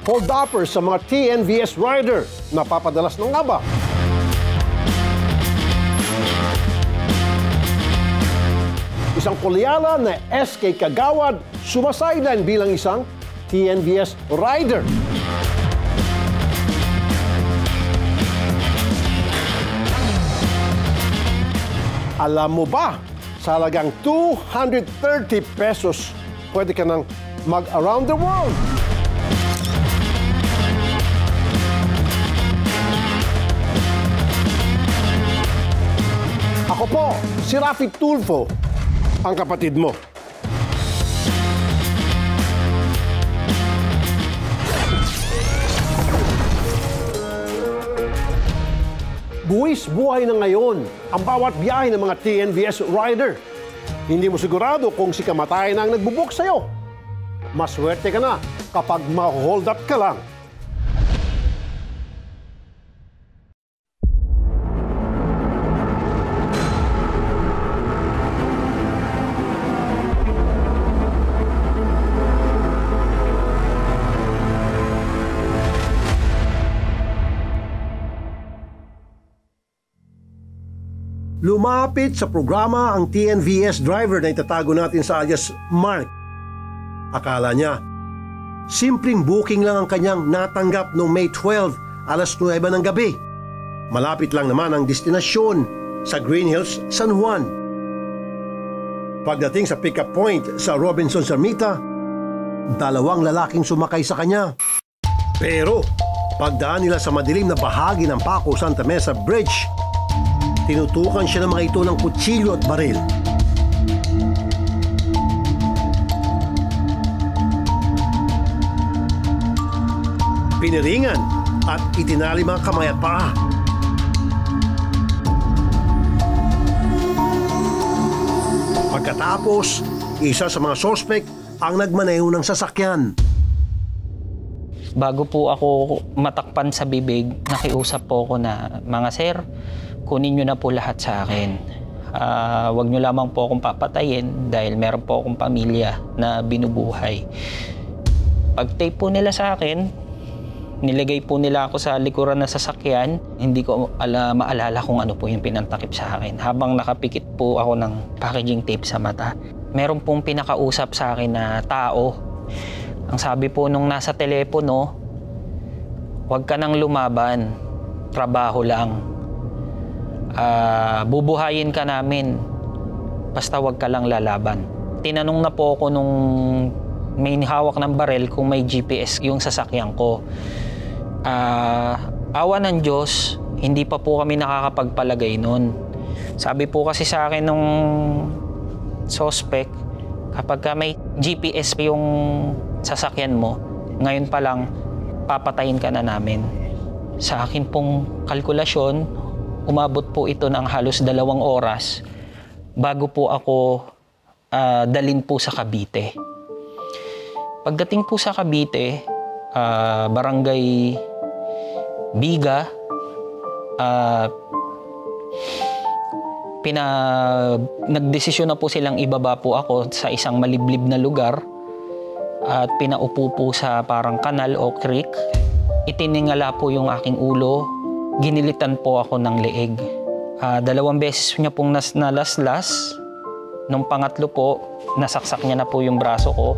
hold-uppers sa mga TNVS rider. Napapadalas na nga ba? Isang Koleala na SK Kagawad sumasideline bilang isang TNVS rider. Alam mo ba, sa halagang 230 pesos, pwede ka nang mag-around the world. Ako po, si Rafi Tulfo, ang kapatid mo. Buwis buhay na ngayon ang bawat biyahe ng mga TNVS rider. Hindi mo sigurado kung si kamatayan ang nagbubuk sa'yo. Maswerte ka na kapag ma-hold up ka lang. Lumapit sa programa ang TNVS driver na itatago natin sa alias Mark. Akala niya, simpleng booking lang ang kanyang natanggap noong May 12, alas 9 ng gabi. Malapit lang naman ang destinasyon sa Green Hills, San Juan. Pagdating sa pick-up point sa Robinson's Ermita, dalawang lalaking sumakay sa kanya. Pero pagdaan nila sa madilim na bahagi ng Paco Santa Mesa Bridge, tinutukan siya ng mga ito ng kutsilyo at baril. Piniringan at itinali mga kamay at paa. Pagkatapos, isa sa mga sospek ang nagmaneho ng sasakyan. Bago po ako matakpan sa bibig, nakiusap po ako na, mga sir, kunin nyo na po lahat sa akin. Huwag nyo lamang po akong papatayin dahil meron po akong pamilya na binubuhay. Pag-tape po nila sa akin, nilagay po nila ako sa likuran ng sasakyan. Hindi ko maalala kung ano po yung pinantakip sa akin. Habang nakapikit po ako ng packaging tape sa mata, meron pong pinakausap sa akin na tao. Ang sabi po nung nasa telepono, huwag ka nang lumaban, trabaho lang. Bubuhayin ka namin, basta wag ka lang lalaban. Tinanong na po ako nung may hawak ng barel kung may GPS yung sasakyan ko. Awa ng Diyos, hindi pa po kami nakakapagpalagay nun. Sabi po kasi sa akin nung suspect, kapag ka may GPS yung sasakyan mo, ngayon pa lang papatayin ka na namin. Sa akin pong kalkulasyon, umabot po ito ng halos 2 oras bago po ako dalin po sa Cavite. Pagdating po sa Cavite, Barangay Biga, nagdesisyon na po silang ibaba po ako sa isang maliblib na lugar at pinaupo po sa parang kanal o creek. Itiningala po yung aking ulo. Ginilitan po ako ng leeg. 2 beses niya pong nalaslas. Nung pangatlo po, nasaksak niya na po yung braso ko.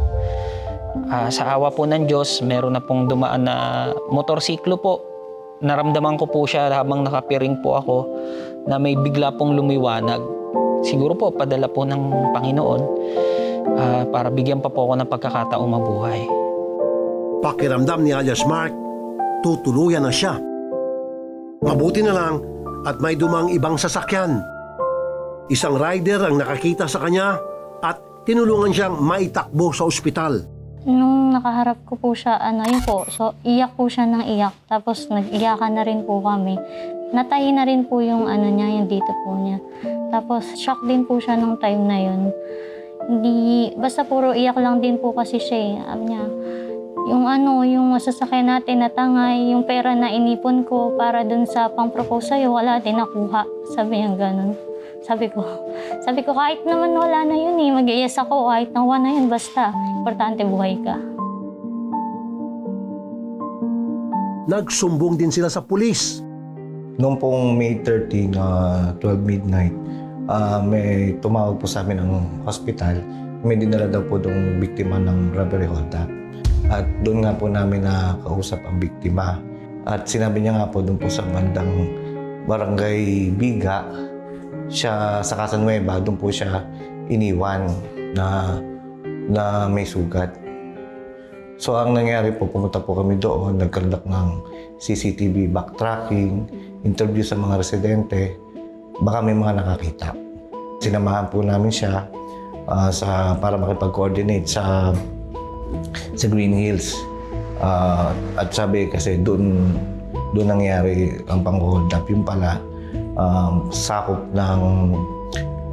Sa awa po ng Diyos, meron na pong dumaan na motorsiklo po. Naramdaman ko po siya habang nakapiring po ako na may bigla pong lumiwanag. Siguro po, padala po ng Panginoon para bigyan pa po ako ng pagkakataong mabuhay. Pakiramdam ni alias Mark, tutuluyan na siya. Mabuti na lang at may dumang ibang sasakyan. Isang rider ang nakakita sa kanya at tinulungan siyang maitakbo sa ospital. Nung nakaharap ko po siya, yun po, so iyak po siya ng iyak. Tapos nag-iyakan na rin po kami. Natahi na rin po yung niya, yung dito po niya. Tapos shock din po siya nung time na yun. Hindi, basta puro iyak lang din po kasi siya eh. Sabi niya, yung masasakyan natin na tangay, yung pera na inipon ko para dun sa pang-propose sa'yo, wala din nakuha. Sabi niya ganun. Sabi ko, kahit naman wala na yun eh, mag-iis ako, kahit nawa na yun, basta, importante buhay ka. nagsumbong din sila sa pulis. Noong pong May 13, 12 midnight, may tumawag po sa amin ng hospital. May dinala daw po doong biktima ng robbery hold-up. At doon nga po namin nakausap ang biktima. At sinabi niya nga po doon po sa bandang Barangay Biga, siya sa Casanueva, doon po siya iniwan na may sugat. So ang nangyari po, pumunta po kami doon, nagkandak ng CCTV backtracking, interview sa mga residente, baka may mga nakakita. Sinamahan po namin siya para makipag-coordinate sa Green Hills. At sabi kasi doon nangyari ang pang-hold up. Yung pala, sakop ng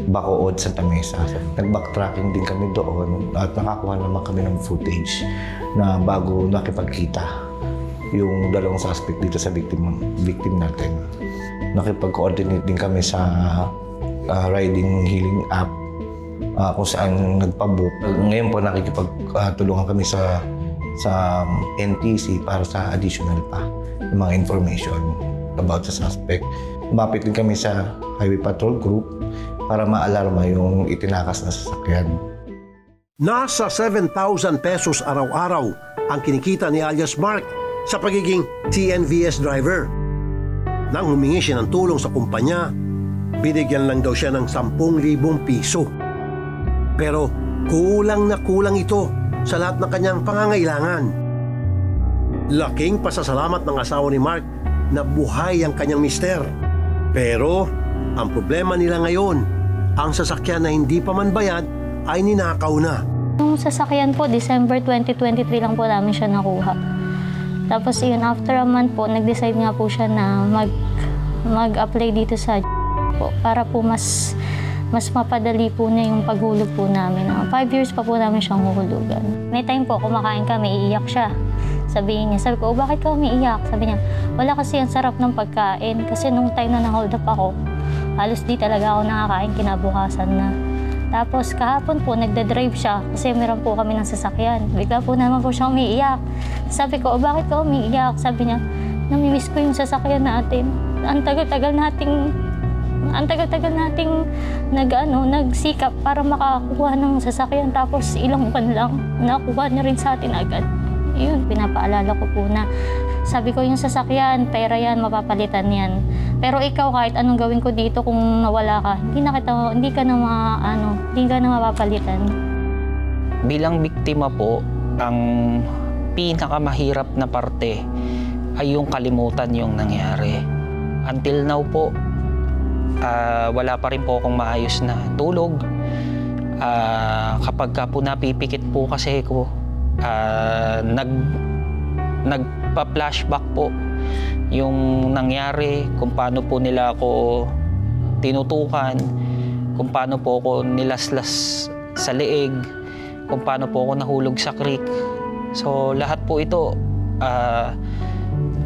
Bacood, Santa Mesa. Nag-backtracking din kami doon at nakakuha naman kami ng footage na bago nakipagkita yung dalawang suspect dito sa victim natin. Nakipag-coordinate din kami sa riding hailing app kung saan nagpabook. Ngayon po nakikipagtulungan kami sa NTC para sa additional pa ng mga information about sa suspect. Lumapit din kami sa Highway Patrol Group para maalarma yung itinakas na sasakyan. Nasa 7,000 pesos araw-araw ang kinikita ni alias Mark sa pagiging TNVS driver. Nang humingi siya ng tulong sa kumpanya, binigyan lang daw siya ng 10,000 piso. Pero kulang na kulang ito sa lahat ng kanyang pangangailangan. Laking pasasalamat ng asawa ni Mark na buhay ang kanyang mister. Pero ang problema nila ngayon, ang sasakyan na hindi pa man bayad ay ninakaw na. Yung sasakyan po, December 2023 lang po namin siya nakuha. Tapos yun, after a month po, nag-decide nga po siya na mag-apply dito sa po, para po mas mapadali po niya yung paghulog po namin. 5 years pa po namin siyang huhulugan. May time po, kumakain kami, iiyak siya. Sabi ko, bakit ka umiiyak? Sabi niya, wala kasi ang sarap ng pagkain. Kasi nung time na na-hold up ako, halos di talaga ako nakakain, kinabukasan na. Tapos kahapon po, nagda-drive siya kasi meron po kami ng sasakyan. Bigla po naman po siya umiiyak. Sabi ko, bakit ka umiiyak? Sabi niya, namimiss ko yung sasakyan natin. Ang tagal-tagal nating nagsikap para makakuha ng sasakyan. Tapos ilang buwan lang, nakuha niya rin sa atin agad. Yun, pinapaalala ko po na sabi ko yung sasakyan, pera yan, mapapalitan yan. Pero ikaw kahit anong gawin ko dito kung nawala ka, hindi ka na mapapalitan. Bilang biktima po, ang pinakamahirap na parte ay yung kalimutan yung nangyari. Until now po, wala pa rin po akong maayos na tulog. Kapag ka po napipikit po kasi ko, nagpa-flashback po yung nangyari, kung paano po nila ako tinutukan, kung paano po ako nilaslas sa leeg, kung paano po ako nahulog sa creek. So lahat po ito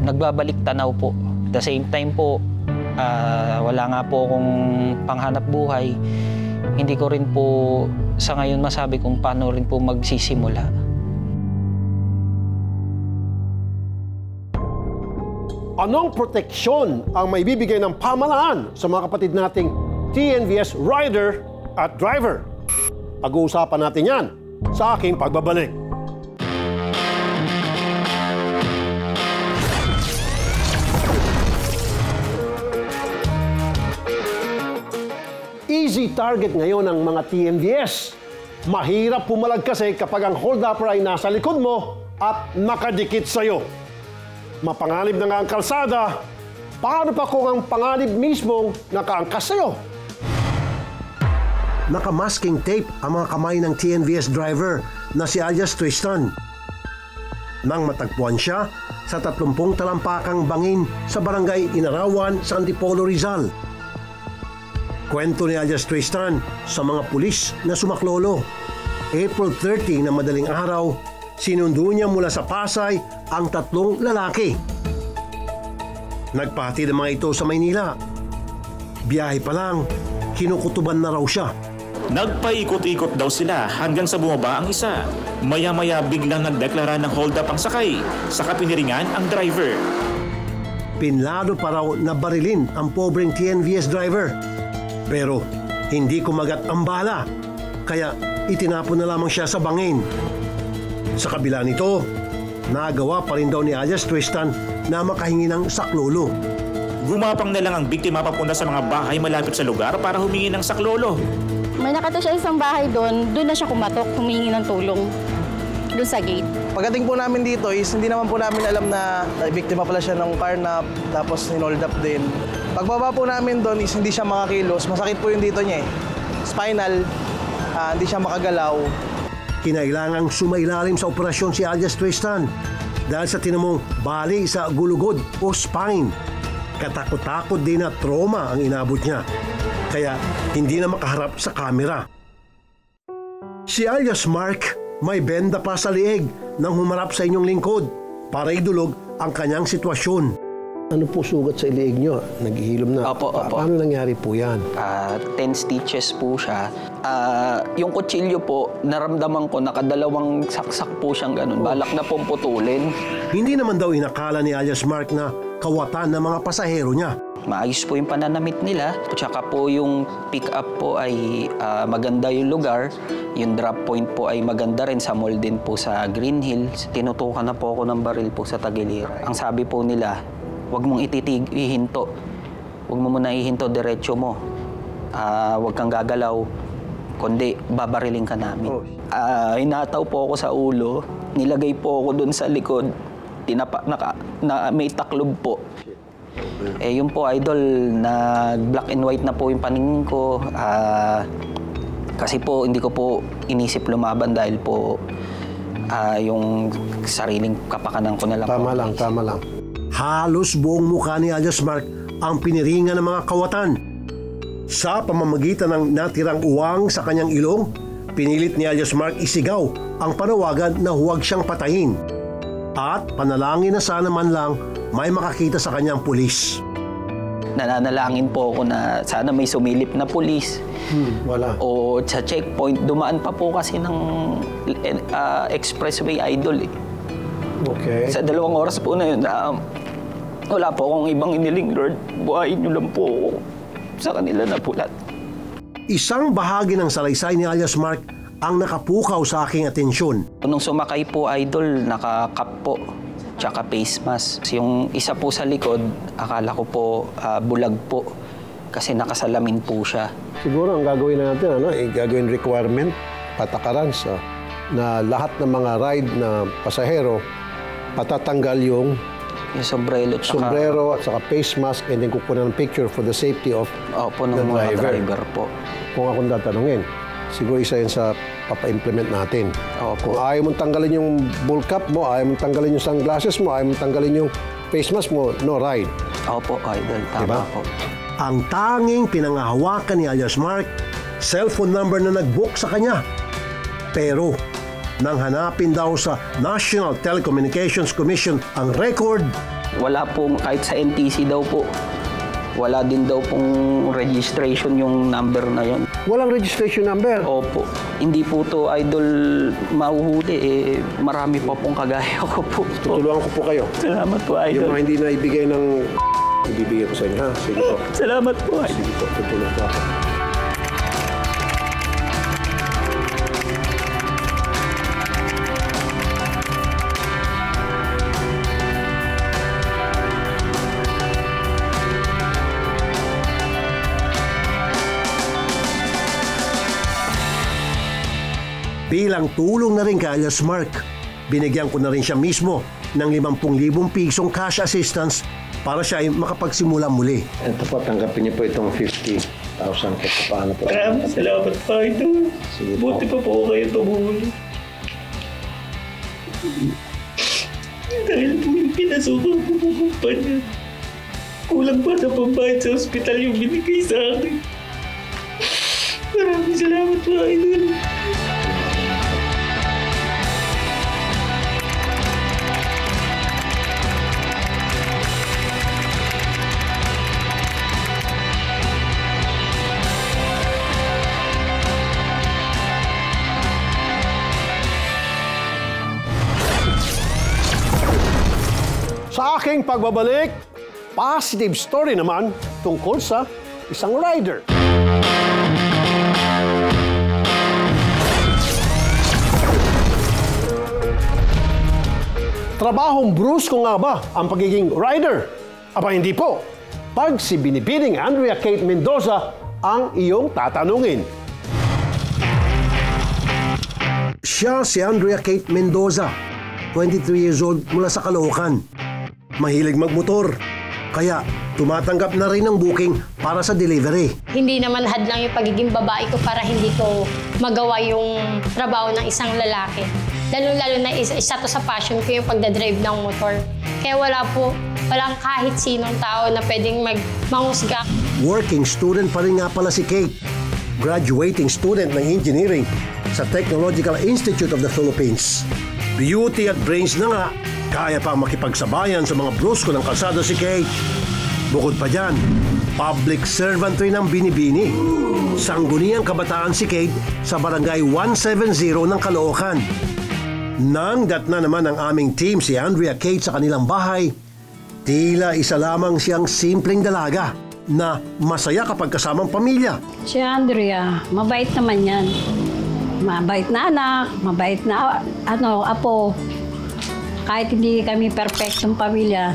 nagbabalik tanaw po. At the same time po, wala nga po akong panghanap buhay. Hindi ko rin po sa ngayon masabi kung paano rin po magsisimula. Anong proteksyon ang maibibigay ng pamahalaan sa mga kapatid nating TNVS rider at driver? Pag-uusapan natin yan sa aking pagbabalik. Easy target ngayon ng mga TNVS. Mahirap pumalag kasi kapag ang hold-upper ay nasa likod mo at nakadikit sa'yo. Mapanganib na nga ang kalsada, paano pa kung ang panganib mismong nakaangkas sa'yo? Naka-masking tape ang mga kamay ng TNVS driver na si alias Tristan. Nang matagpuan siya sa 30 talampakang bangin sa barangay Inarawan sa Antipolo, Rizal. Kwento ni alias Tristan sa mga pulis na sumaklolo. April 30 na madaling araw, sinundo niya mula sa Pasay ang 3 lalaki. Nagpahatid ang mga ito sa Maynila. Biyahe pa lang, kinukutuban na raw siya. Nagpaikot-ikot daw sila hanggang sa bumaba ang isa. Maya-maya biglang nagdeklara ng hold up ang sakay, saka piniringan ang driver. Pinlano pa raw na barilin ang pobreng TNVS driver. Pero hindi kumagat ang bala, kaya itinapon na lamang siya sa bangin. Sa kabila nito, nagawa pa rin daw ni alias Tristan na makahingi ng saklolo. Gumapang na lang ang biktima papunta sa mga bahay malapit sa lugar para humingi ng saklolo. May nakita siya isang bahay doon na siya kumatok, humingi ng tulong doon sa gate. Pagdating po namin dito is hindi naman po namin alam na biktima pala siya ng carnap, tapos hinold up din. Pagbaba po namin doon is hindi siya makakilos, masakit po yung dito niya spinal, hindi siya makagalaw. Kinailangang sumailalim sa operasyon si alias Tristan dahil sa tinamong bali sa gulugod o spine. Katakot-takot din na trauma ang inabot niya, kaya hindi na makaharap sa kamera. Si alias Mark may benda pa sa lieg nang humarap sa inyong lingkod para idulog ang kanyang sitwasyon. Ano po sugat sa lieg niyo? Naghihilom na. Opo. Paano nangyari po yan? 10 stitches po siya. Yung kutsilyo po, naramdaman ko nakadalawang saksak po siyang ganun. Balak na pong putulin. Hindi naman daw inakala ni alias Mark na kawatan ng mga pasahero niya. Maayos po yung pananamit nila. Tsaka po yung pick-up po ay maganda yung lugar. Yung drop point po ay maganda rin sa mall din po sa Green Hills. Tinutukan na po ako ng baril po sa Tagiliran. Ang sabi po nila, huwag mong ihinto. Huwag mo muna ihinto, diretso mo. Huwag kang gagalaw, kundi babariling ka namin. Hinataw po ako sa ulo, nilagay po ako dun sa likod, may taklob po. Yun po, idol, black and white na po yung paningin ko. Kasi po, hindi ko po inisip lumaban dahil po yung sariling kapakanan ko na lang. Tama lang. Halos buong mukha ni alias Mark ang piniringan ng mga kawatan. Sa pamamagitan ng natirang uwang sa kanyang ilong, pinilit ni alias Mark isigaw ang panawagan na huwag siyang patayin. At panalangin na sana man lang may makakita sa kanyang pulis. Nananalangin po ako na sana may sumilip na pulis. Wala. O sa checkpoint, dumaan pa po kasi ng expressway, idol. Okay. Sa 2 oras po na yun, wala po akong ibang iniling, Lord. Buhayin niyo lang po ako sa kanila na pulat. Isang bahagi ng salaysay ni alias Mark ang nakapukaw sa aking atensyon. Nung sumakay po, idol, naka-cap po, tsaka face mask. Yung isa po sa likod, akala ko po bulag po kasi nakasalamin po siya. Siguro ang gagawin na natin, gagawin requirement, patakaran na lahat ng mga ride na pasahero, patatanggal yung sombrero at saka face mask, and then kukunan ng picture for the safety of ng the mga driver po. Kung akong tatanungin, siguro isa yan sa papa-implement natin. Kung ayaw mong tanggalin yung bull cap mo, ayaw mong tanggalin yung sunglasses mo, ayaw mong tanggalin yung face mask mo, no ride. Opo, idol. Tama diba? po. Ang tanging pinangahawakan ni alias Mark, cellphone number na nag-book sa kanya. Pero nang hanapin daw sa National Telecommunications Commission ang record, wala pong, kahit sa NTC daw po, wala din daw pong registration yung number na yon. Walang registration number? Opo. Hindi po to, idol, mahuhuli. Marami pa pong kagaya ko po. Tutulungan ko po kayo. Salamat po, idol. Yung mga hindi na ibigay ng... ibibigay ko sa inyo, ha? Sige po. Salamat po, idol. Sige po, tutulong po ako. bilang tulong na rin kay alias Mark, binigyan ko na rin siya mismo ng 50,000 pisong cash assistance para siya ay makapagsimula muli. Ito po, tanggapin niyo po itong 50,000 po. Paano po? Maraming salamat po, idol. Buti pa po kayo tumulong. Dahil po yung pinasukan ko ng kumpanya, kulang pa sa pambayad sa ospital yung binigay sa akin. Maraming salamat po, idol. aking pagbabalik, positive story naman tungkol sa isang rider. Trabahong brusko nga ba ang pagiging rider? Aba hindi po. Pag si binibining Andrea Kate Mendoza ang iyong tatanungin. Siya si Andrea Kate Mendoza, 23 years old mula sa Caloocan. Mahilig magmotor, kaya tumatanggap na rin ng booking para sa delivery. Hindi naman hadlang yung pagiging babae ko para hindi ko magawa yung trabaho ng isang lalaki. Lalo-lalo na isa to sa passion ko yung pagdadrive ng motor. Kaya walang kahit sinong tao na pwedeng manghusga. Working student pa rin nga pala si Kate. Graduating student ng engineering sa Technological Institute of the Philippines. Beauty at brains na nga, kaya pa makipagsabayan sa mga brusko ng kalsada si Kate. Bukod pa dyan, public servant rin ang binibini. Sangguniang kabataan si Kate sa barangay 170 ng Caloocan. Nang datna naman ang aming team si Andrea Kate sa kanilang bahay, tila isa lamang siyang simpleng dalaga na masaya kapag kasamang pamilya. Si Andrea, mabait naman yan. Mabait na anak, mabait na apo. Kahit hindi kami perfectong pamilya,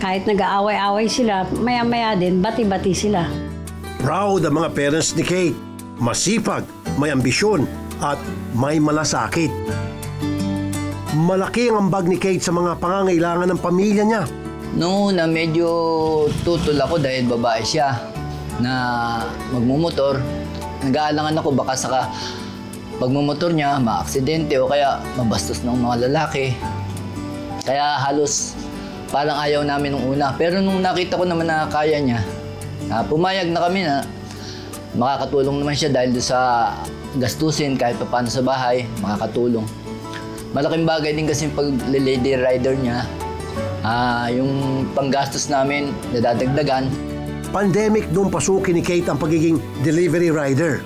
kahit nag-aaway-aaway sila, maya-maya din, bati-bati sila. Proud ang mga parents ni Kate. Masipag, may ambisyon, at may malasakit. Malaki ang ambag ni Kate sa mga pangangailangan ng pamilya niya. Noong una, medyo tutol ako dahil babae siya na magmumotor. Nag-aalangan ako baka saka pagmumotor niya, maaksidente o kaya mabastos ng mga lalaki. Kaya halos parang ayaw namin nung una. Pero nung nakita ko naman na kaya niya, pumayag na kami na makakatulong naman siya dahil sa gastusin kahit pa paano sa bahay, makakatulong. Malaking bagay din kasi pag-lady rider niya. Yung panggastos namin, nadadagdagan. Pandemic nung pasukin ni Kate ang pagiging delivery rider.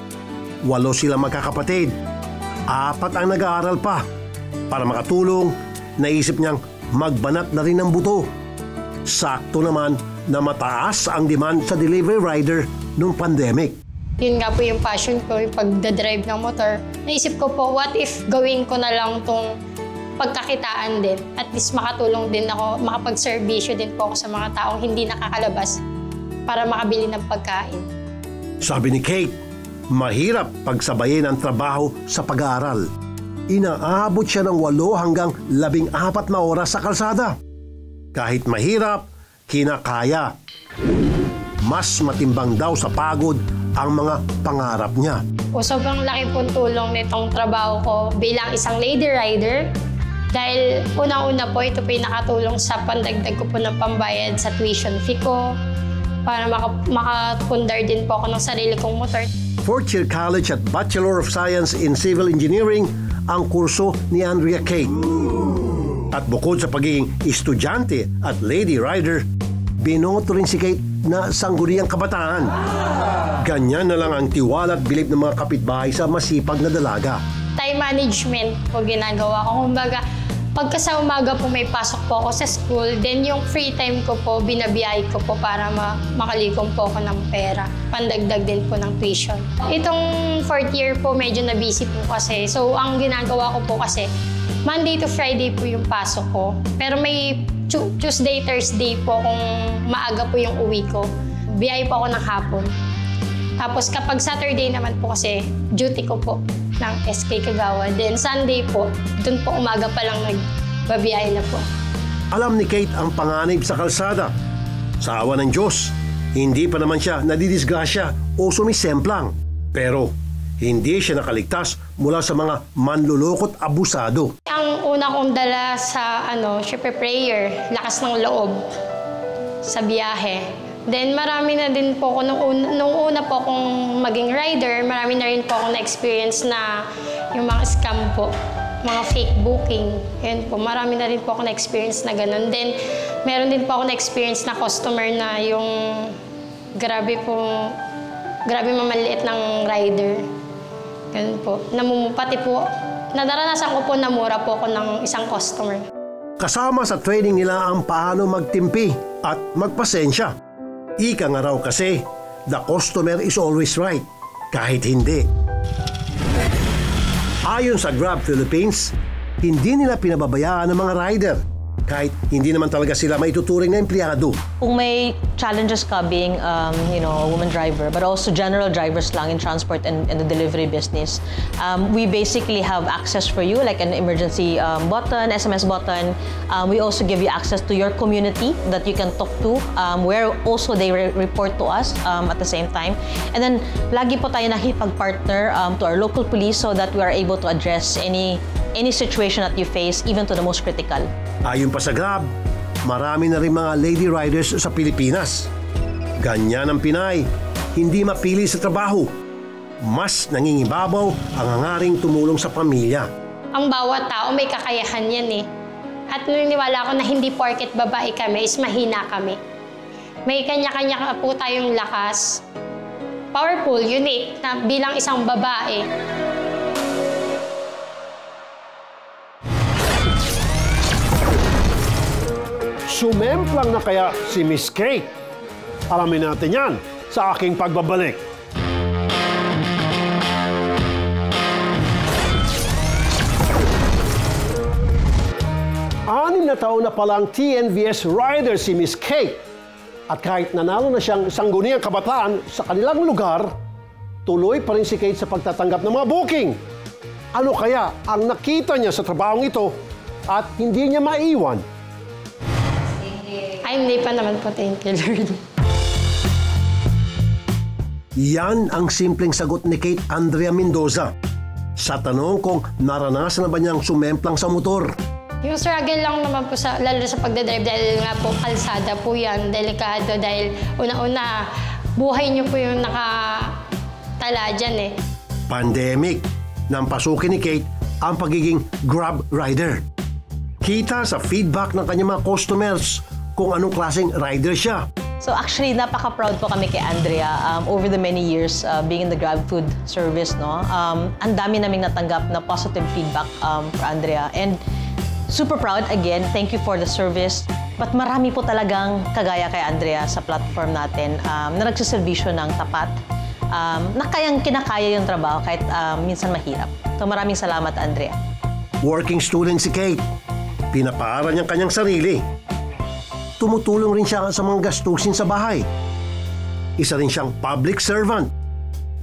8 sila magkakapatid. 4 ang nag-aaral pa. Para makatulong, naisip niyang magbanat na rin ng buto. Sakto naman na mataas ang demand sa delivery rider nung pandemic. Yun nga po yung passion ko, yung pagdadrive ng motor. Naisip ko po, what if gawin ko na lang tong pagkakitaan din. At least makatulong din ako, makapagserbisyo din po ako sa mga taong hindi nakakalabas para makabili ng pagkain. Sabi ni Kate, mahirap pagsabayin ang trabaho sa pag-aaral. Inaabot siya ng 8 hanggang 14 na oras sa kalsada. Kahit mahirap, kinakaya. Mas matimbang daw sa pagod ang mga pangarap niya. Sobrang laki pong tulong nitong trabaho ko bilang isang lady rider. Dahil una-una po, ito po yung nakatulong sa pandagdag ko po ng pambayad sa tuition fee ko para makapundar din po ako ng sarili kong motor. 4th year college at Bachelor of Science in Civil Engineering ang kurso ni Andrea Kate. At bukod sa pagiging estudyante at lady rider, binoto rin si Kate na sangguniang kabataan. Ganyan na lang ang tiwala at bilib ng mga kapitbahay sa masipag na dalaga. Time management po ginagawa ko. Kumbaga, pagka sa umaga po may pasok po ako sa school, then yung free time ko po, binabiyahe ko po para makalikom po ako ng pera. Pandagdag din po ng tuition. Itong 4th year po, medyo na-busy po kasi. So, ang ginagawa ko po kasi, Monday to Friday po yung pasok ko. Pero may Tuesday, Thursday po kung maaga po yung uwi ko. Biyahe po ako ng hapon. Tapos kapag Saturday naman po kasi, duty ko po ng SK Kagawa. Then Sunday po, dun po umaga pa lang nagbabiyahe na po. Alam ni Kate ang panganib sa kalsada. Sa awa ng Diyos, hindi pa naman siya nadidisgrasya o sumisemplang. Pero hindi siya nakaligtas mula sa mga manlulokot abusado. Ang una kong dala sa syempre prayer, lakas ng loob sa biyahe. Then marami na din po ako, nung una po akong maging rider, marami na rin po ako na-experience na yung mga scam po, mga fake booking. Yun po, marami na rin po ako na-experience na ganun. Then meron din po ako na-experience na customer na yung grabe mamaliit ng rider. Ganun po. Pati po, nadaranasan ko po na mura po ako ng isang customer. Kasama sa training nila ang paano magtimpi at magpasensya. Ika nga raw kasi, the customer is always right, kahit hindi. Ayon sa Grab Philippines, hindi nila pinababayaan ng mga rider kahit hindi naman talaga sila maituturing na empleyado. Kung may challenges ka being, a woman driver, but also general drivers lang in transport and the delivery business, we basically have access for you, like an emergency button, SMS button. We also give you access to your community that you can talk to, where also they report to us at the same time. And then, lagi po tayo nakipag-partner to our local police so that we are able to address any situation that you face, even to the most critical. Ayon pa sa Grab, marami na rin mga lady riders sa Pilipinas. Ganyan ang Pinay, hindi mapili sa trabaho. Mas nangingibabaw ang hangaring tumulong sa pamilya. Ang bawat tao may kakayahan yan eh. At naniniwala ako na hindi porket babae kami is mahina kami. May kanya-kanya po tayong lakas. Powerful, unique, na bilang isang babae. Sumemplang na kaya si Miss Kate? Alamin natin yan sa aking pagbabalik. Anim na taon na palang TNVS rider si Miss Kate. At kahit nanalo na siyang sangguniang kabataan sa kanilang lugar, tuloy pa rin si Kate sa pagtatanggap ng mga booking. Ano kaya ang nakita niya sa trabahong ito at hindi niya maiwan? Ay, hindi pa naman po, thank you, Lord. Yan ang simpleng sagot ni Kate Andrea Mendoza sa tanong kung naranasan na ba niyang sumemplang sa motor. Yung struggle lang naman po, lalo sa pagdadrive, dahil nga po kalsada po yan, delikado, dahil una-una, buhay niyo po yung nakatala dyan eh. Pandemic, nang pasukin ni Kate ang pagiging Grab rider. Kita sa feedback ng kanyang mga customers kung anong klaseng rider siya. So actually, napaka-proud po kami kay Andrea over the many years being in the Grab food service. No? Ang dami naming natanggap na positive feedback for Andrea. And super proud, again, thank you for the service. But marami po talagang kagaya kay Andrea sa platform natin na nagsiservisyo ng tapat, na kayang kinakaya yung trabaho kahit minsan mahirap. So maraming salamat, Andrea. Working student si Kate. Pinapaaral niyang kanyang sarili. Tumutulong rin siya sa mga gastusin sa bahay. Isa rin siyang public servant.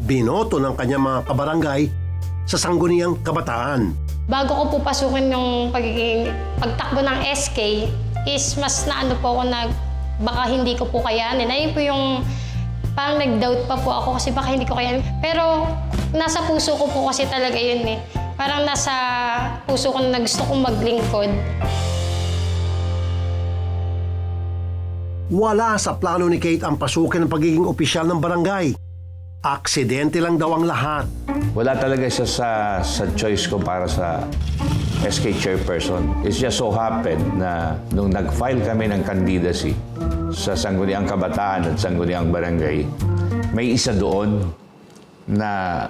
Binoto ng kanyang mga kabarangay sa sangguniang kabataan. Bago ko po pasukin yung pagtakbo ng SK, is mas naano po ako na baka hindi ko po kayanin. Ayun po yung parang nag-doubt pa po ako kasi baka hindi ko kayanin. Pero nasa puso ko po kasi talaga yun eh. Parang nasa puso ko na gusto kong maglingkod. Wala sa plano ni Kate ang pasukin ng pagiging opisyal ng barangay. Aksidente lang daw ang lahat. Wala talaga siya sa choice ko para sa SK chairperson. It's just so happened na nung nag-file kami ng candidacy sa Sangguniang Kabataan at Sangguniang Barangay, may isa doon na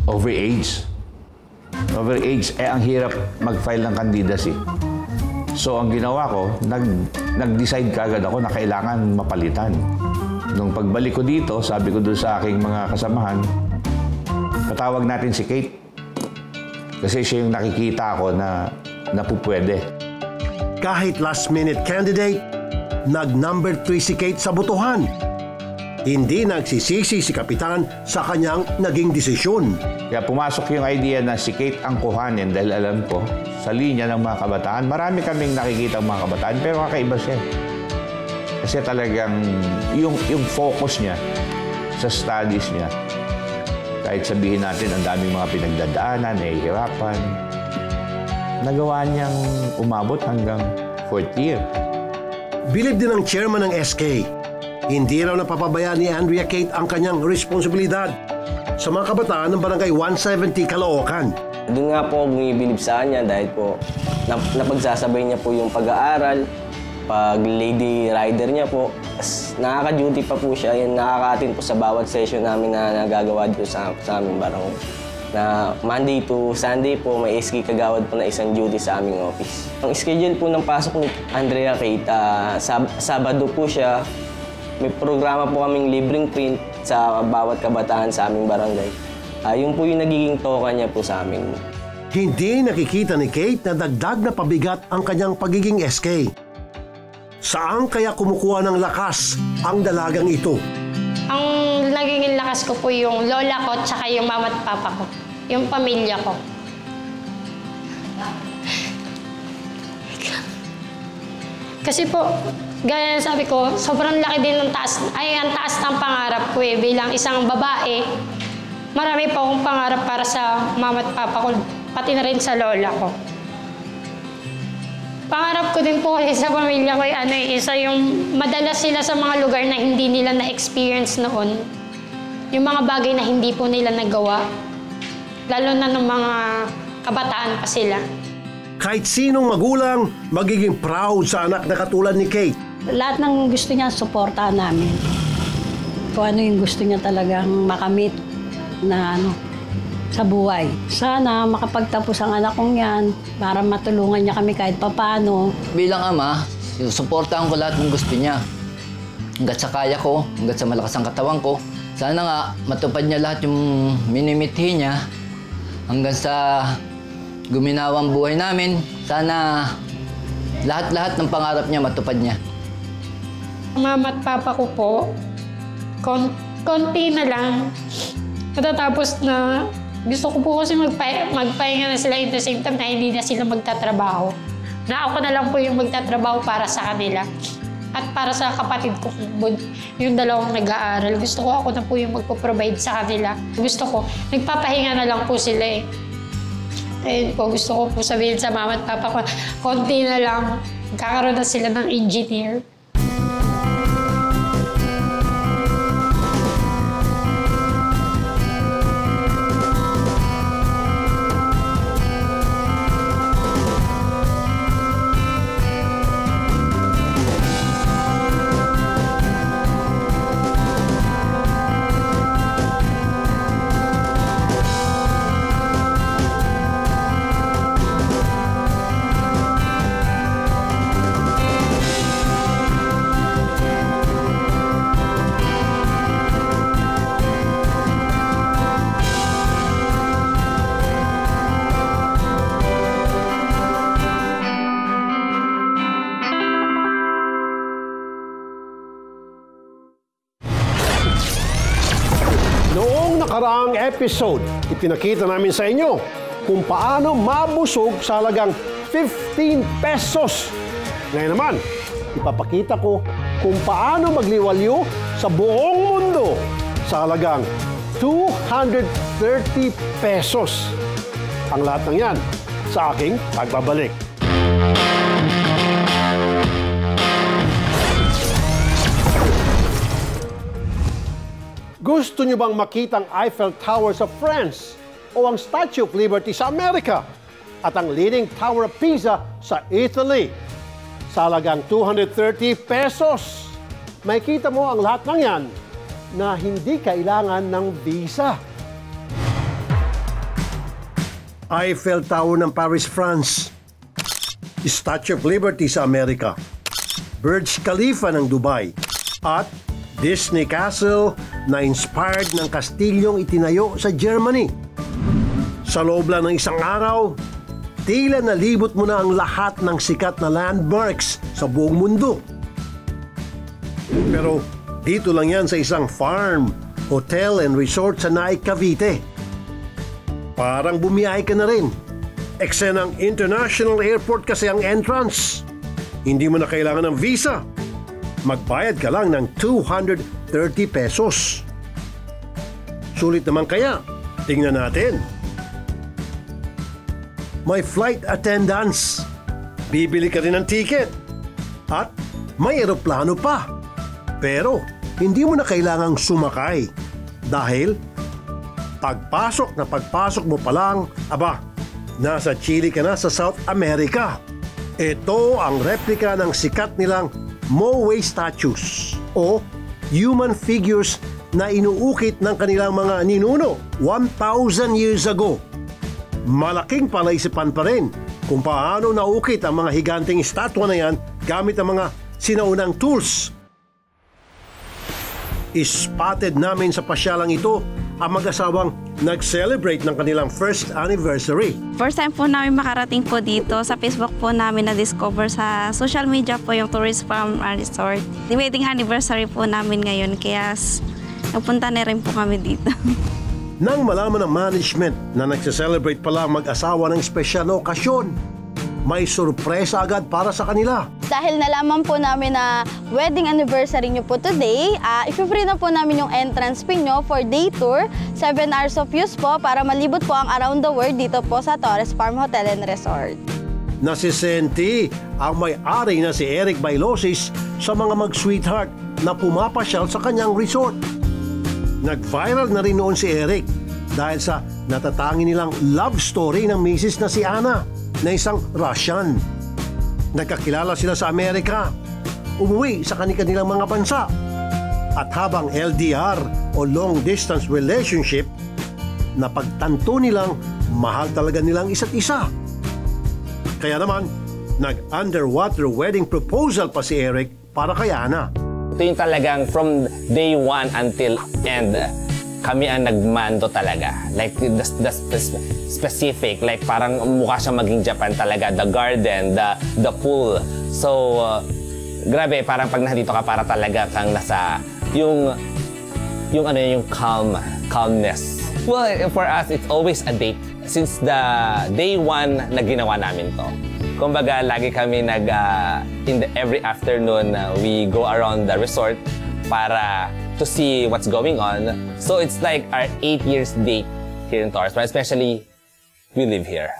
overage. Overage, ang hirap mag-file ng candidacy. So, ang ginawa ko, nag-decide kagad ako na kailangan mapalitan. Nung pagbalik ko dito, sabi ko doon sa aking mga kasamahan, patawag natin si Kate. Kasi siya yung nakikita ko na pupwede. Kahit last-minute candidate, nag-number 3 si Kate sa botohan. Hindi nagsisisi si Kapitan sa kanyang naging desisyon. Kaya pumasok yung idea na si Kate ang kuhanin dahil alam ko, sa linya ng mga kabataan, marami kaming nakikita mga kabataan, pero kakaiba siya. Kasi talagang yung focus niya sa studies niya, kahit sabihin natin ang daming mga pinagdadaanan, nahihirapan, nagawa niyang umabot hanggang 4th year. Bilib din ang chairman ng SK. Hindi raw napapabayaan ni Andrea Kate ang kanyang responsibilidad sa mga kabataan ng Barangay 170 Caloocan. Doon nga po bumibilib sa kanya dahil po napagsasabay niya po yung pag-aaral, pag lady rider niya po. Nakaka-duty pa po siya, yan nakaka-attend po sa bawat session namin na nagagawa dito sa aming barangay. na Monday to Sunday po may SK Kagawad po na isang duty sa aming office. Ang schedule po ng pasok ni Andrea Kate, Sabado po siya. May programa po kaming libreng print sa bawat kabataan sa aming barangay. Yun po yung nagiging toka niya po sa amin. Hindi nakikita ni Kate na dagdag na pabigat ang kanyang pagiging SK. Saan kaya kumukuha ng lakas ang dalagang ito? Ang naging lakas ko po yung lola ko tsaka yung mama at papa ko. Yung pamilya ko. Kasi po, gaya sabi ko, sobrang laki din ng taas. Ang taas ng pangarap ko bilang isang babae. Marami pa akong pangarap para sa mama at papa ko, pati na rin sa lola ko. Pangarap ko din po kasi sa pamilya ko isa yung madalas sila sa mga lugar na hindi nila na-experience noon. Yung mga bagay na hindi po nila nagawa. Lalo na ng mga kabataan pa sila. Kahit sinong magulang, magiging proud sa anak na katulad ni Kate. Lahat ng gusto niya, suportahan namin. Kung ano yung gusto niya talagang makamit na sa buhay. Sana makapagtapos ang anak kong yan para matulungan niya kami kahit papaano. Bilang ama, suportahan ko lahat ng gusto niya. Hanggat sa kaya ko, hanggat sa malakas ang katawan ko. Sana nga matupad niya lahat yung minimithi niya. Hanggang sa guminawang buhay namin, sana lahat-lahat ng pangarap niya matupad niya. Mama at papa ko po, konti na lang. Matatapos na, gusto ko po kasi magpahinga na sila at the same time na hindi na sila magtatrabaho. Na ako na lang po yung magtatrabaho para sa kanila. At para sa kapatid ko, yung dalawang nag-aaral. Gusto ko ako na po yung magpo-provide sa kanila. Gusto ko, nagpapahinga na lang po sila eh. Ayun po, gusto ko po sabihin sa mama at papa ko, konti na lang, kakaroon na sila ng engineer. Nakaraang episode, ipinakita namin sa inyo kung paano mabusog sa halagang 15 pesos. Ngayon naman, ipapakita ko kung paano magliwalyo sa buong mundo sa halagang 230 pesos. Ang lahat ng yan sa aking pagbabalik. Gusto nyo bang makita ang Eiffel Tower sa France o ang Statue of Liberty sa Amerika at ang Leaning Tower of Pisa sa Italy? Sa halagang 230 pesos. Makikita mo ang lahat ng yan na hindi kailangan ng visa. Eiffel Tower ng Paris, France. Statue of Liberty sa Amerika. Burj Khalifa ng Dubai. At Disney Castle na inspired ng kastilyong itinayo sa Germany. Sa loob lang ng isang araw, tila nalibot mo na ang lahat ng sikat na landmarks sa buong mundo. Pero dito lang yan sa isang farm, hotel and resort sa Naik, Cavite. Parang bumiyahe ka na rin. Eksenang International Airport kasi ang entrance. Hindi mo na kailangan ng visa. Magbayad ka lang ng 230 pesos. Sulit naman kaya? Tingnan natin. May flight attendance. Bibili ka rin ng ticket. At may eroplano pa. Pero hindi mo na kailangang sumakay. Dahil pagpasok mo pa lang, nasa Chile ka na sa South America. Ito ang replika ng sikat nilang Moai statues o human figures na inuukit ng kanilang mga ninuno 1,000 years ago. Malaking palaisipan pa rin kung paano naukit ang mga higanteng estatwa na yan gamit ang mga sinaunang tools. Ispotted namin sa pasyalang ito ang mag-asawang nag-celebrate ng kanilang first anniversary. First time po namin makarating po dito. Sa Facebook po namin na-discover sa social media po yung Tourist Farm and Resort. Wedding anniversary po namin ngayon kaya napunta na rin po kami dito. Nang malaman ng management na nagse-celebrate pala ang mag-asawa ng espesyal na okasyon, may sorpresa agad para sa kanila. Dahil nalaman po namin na wedding anniversary nyo po today, i-free na po namin yung entrance fee nyo for day tour, 7 hours of use po para malibot po ang around the world dito po sa Torres Farm Hotel and Resort. Nasisenti ang may-ari na si Eric Bailosis sa mga mag-sweetheart na pumapasyal sa kanyang resort. Nag-viral na rin noon si Eric dahil sa natatangi nilang love story ng misis na si Ana na isang Russian. Nagkakilala sila sa Amerika, umuwi sa kanilang mga bansa. At habang LDR o long distance relationship, napagtanto nilang mahal talaga nilang isa't isa. Kaya naman, nag-underwater wedding proposal pa si Eric para kay Ana. Ito yung talagang from day one until end, kami ang nagmando talaga. Like the specific, like parang mukha siyang maging Japan talaga. The garden, the pool. So, grabe, parang pag nandito ka para talaga kang nasa yung calmness. Well, for us, it's always a date. Since the day one na ginawa namin to. Kumbaga, lagi kami every afternoon, we go around the resort para to see what's going on. So it's like our 8 years date here in Torres, especially we live here.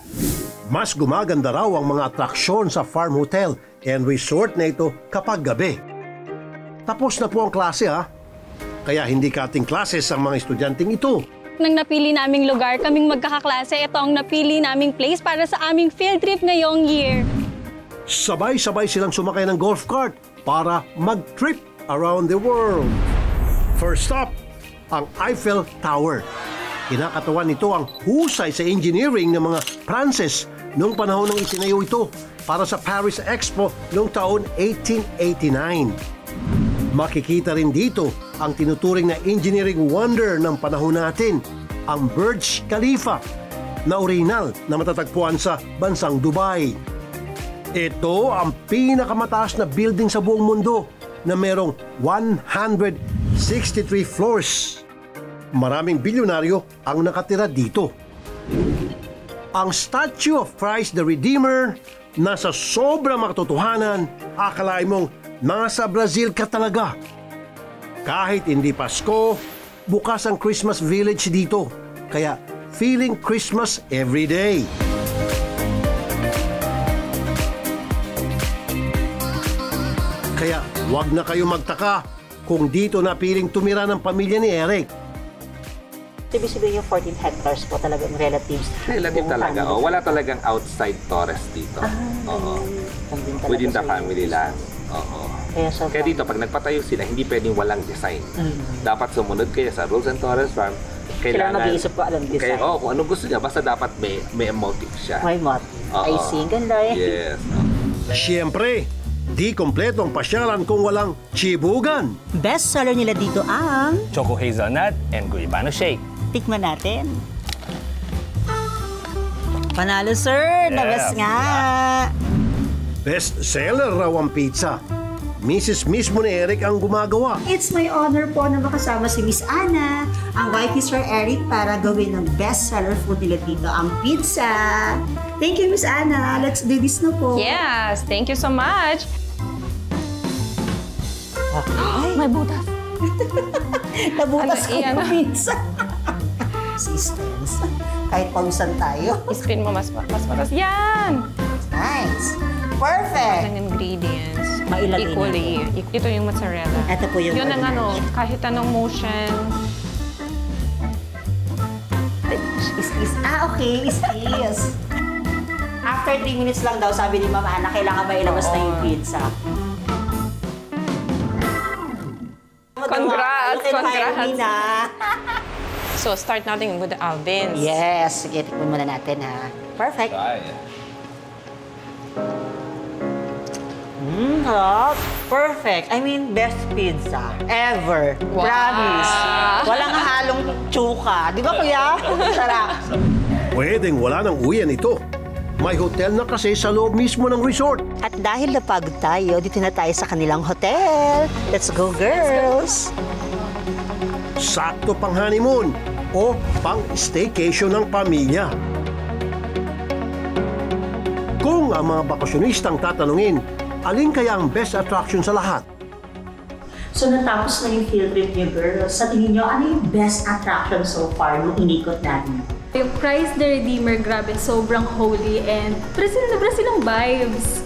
Mas gumaganda raw ang mga atraksyon sa farm hotel and resort na ito kapag gabi. Tapos na po ang klase kaya hindi cutting classes ang mga estudyanteng ito. Nang napili naming lugar, kaming magkakaklase, ito ang napili naming place para sa aming field trip ngayong year. Sabay-sabay silang sumakay ng golf cart para mag-trip around the world. First stop, ang Eiffel Tower. Kinakatawan nito ang husay sa engineering ng mga Pranses noong panahon ng itinayo ito para sa Paris Expo noong taon 1889. Makikita rin dito ang tinuturing na engineering wonder ng panahon natin, ang Burj Khalifa, na original na matatagpuan sa bansang Dubai. Ito ang pinakamataas na building sa buong mundo na merong 163 floors. Maraming bilyonaryo ang nakatira dito. Ang Statue of Christ the Redeemer, nasa sobrang makatotohanan, akalain mong nasa Brazil ka talaga. Kahit hindi Pasko, bukas ang Christmas Village dito. Kaya feeling Christmas every day. Kaya wag na kayo magtaka kung dito napiling tumira ng pamilya ni Eric. Ibig sabihin yung 14 hectares po talagang relatives. Relative talaga. Wala talagang outside Torres dito. Within the family lang. Kaya dito, pag nagpatayo sila, hindi pwedeng walang design. Dapat sumunod kayo sa rules and Torres Farm. Kailangan mag-iisip po alam design. Kaya, kung anong gusto niya, basta dapat may motive siya. May motive. I see. Ganda eh. Yes. Siyempre, di kompleto ang pasyalan kung walang chibugan. Best seller nila dito ang Choco Hazelnut and Guayabano Shake. Tikman natin. Panalo, sir. Labas nga. Best seller raw ang pizza. Mrs. mismo ni Eric ang gumagawa. It's my honor po na makasama si Miss Ana, ang wife ni Sir Eric, para gawin ng best-seller food nila dito, ang pizza. Thank you, Miss Ana. Let's do this na po. Yes, thank you so much. Ay, may butas. Nabutas ko yung pizza. Assistance. Kahit pausan tayo. Spin mo mas matas. Yan! Nice. Perfect. Ang ingredients. Mailagay equally. Ito yung mozzarella. Ito po yung yun ang kahit anong motion. Okay. Is. After 3 minutes lang daw, sabi ni Mama Ana, kailangan mailabas na yung pizza. Congrats! Look at Congrats! Irene, So, start natin with the Alvins. Yes, sige, tikman muna natin ha. Perfect. Harap. Perfect. I mean, best pizza ever. Wow. Promise. Walang halong tsuka. Di ba, kuya? Sarap. Pwedeng wala ng uyan ito. May hotel na kasi sa loob mismo ng resort. At dahil napagod tayo, dito na tayo sa kanilang hotel. Let's go, girls! Sakto pang honeymoon o pang staycation ng pamilya. Kung ang mga bakasyonistang tatanungin, alin kaya ang best attraction sa lahat? So natapos na yung field trip niyo, girls. Sa tingin niyo, ano yung best attraction so far nung inikot natin? Yung Christ the Redeemer, grabe, sobrang holy and Brazil na Brazil ang vibes.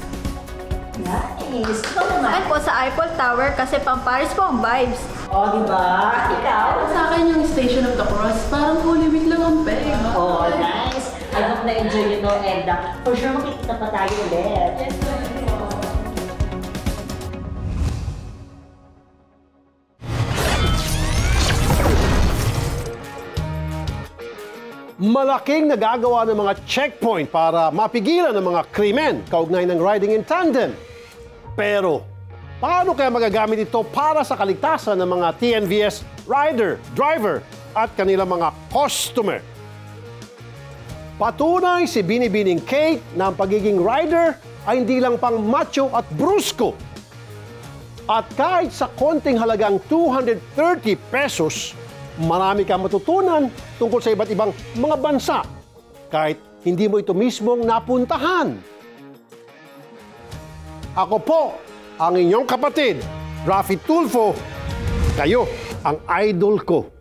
Nice. Ikaw naman? Ay po sa Eiffel Tower kasi pang Paris po ang vibes. Oh, di ba? Ikaw? Sa akin yung Station of the Cross, parang Holy Week lang ang peg. Oh, nice. I hope na-enjoy yun, no, and for sure makikita pa tayo ulit. Yes, Malaking nagagawa ng mga checkpoint para mapigilan ang mga krimen kaugnay ng riding in tandem. Pero, paano kaya magagamit ito para sa kaligtasan ng mga TNVS rider, driver at kanilang mga customer? Patunay si Binibining Kate na ang pagiging rider ay hindi lang pang macho at brusko. At kahit sa konting halagang 230 pesos, marami kang matutunan tungkol sa iba't ibang mga bansa kahit hindi mo ito mismong napuntahan. Ako po ang inyong kapatid, Rafi Tulfo. Kayo ang idol ko.